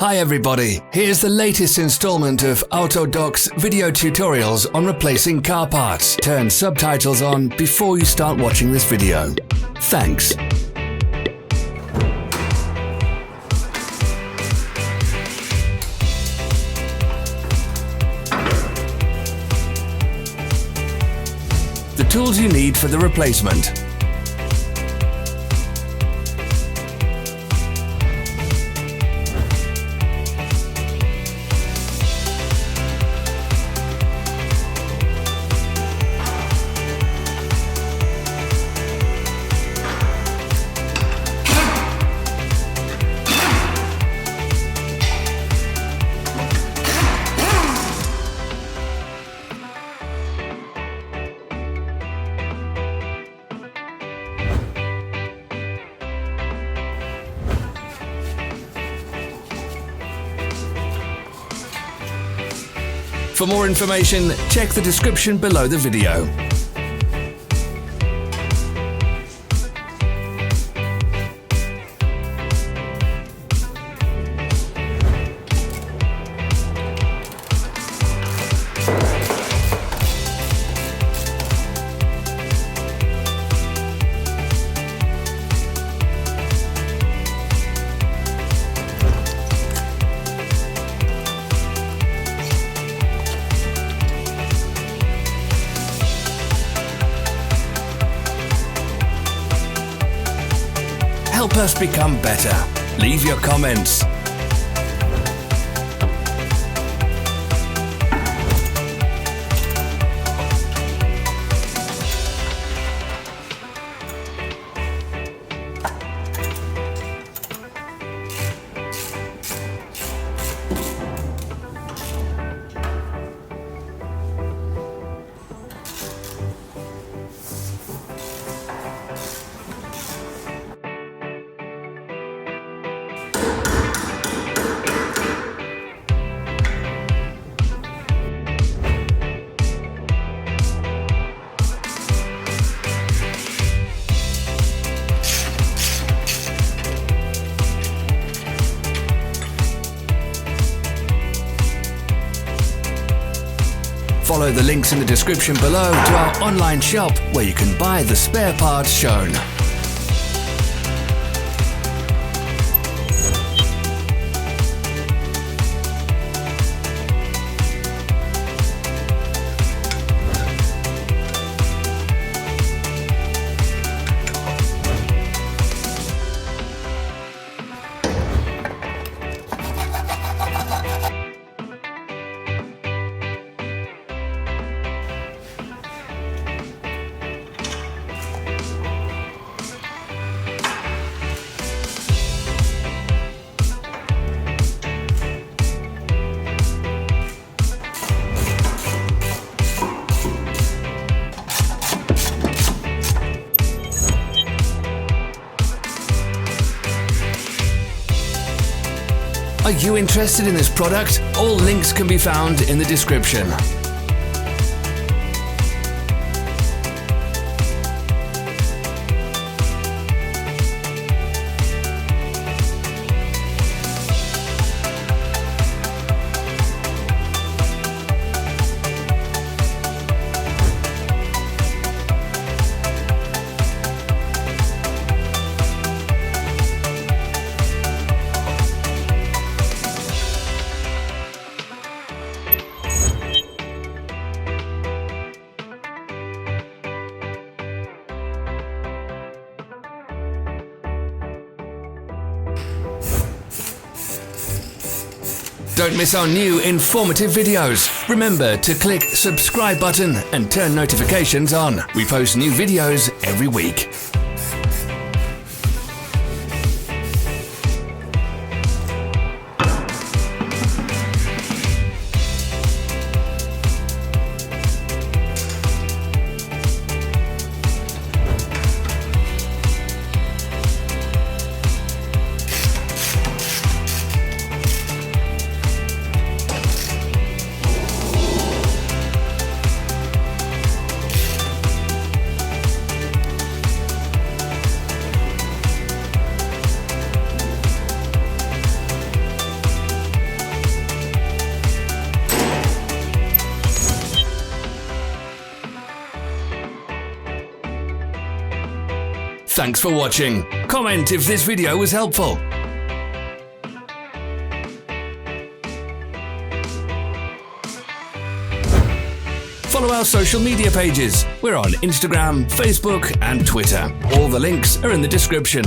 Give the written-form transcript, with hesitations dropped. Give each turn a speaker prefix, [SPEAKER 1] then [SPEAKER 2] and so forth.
[SPEAKER 1] Hi everybody, here's the latest installment of Autodoc's video tutorials on replacing car parts. Turn subtitles on before you start watching this video. Thanks. The tools you need for the replacement. For more information, check the description below the video. Help us become better. Leave your comments. Follow the links in the description below to our online shop where you can buy the spare parts shown. Are you interested in this product? All links can be found in the description. Don't miss our new informative videos. Remember to click subscribe button and turn notifications on. We post new videos every week. Thanks for watching. Comment if this video was helpful. Follow our social media pages. We're on Instagram, Facebook, and Twitter. All the links are in the description.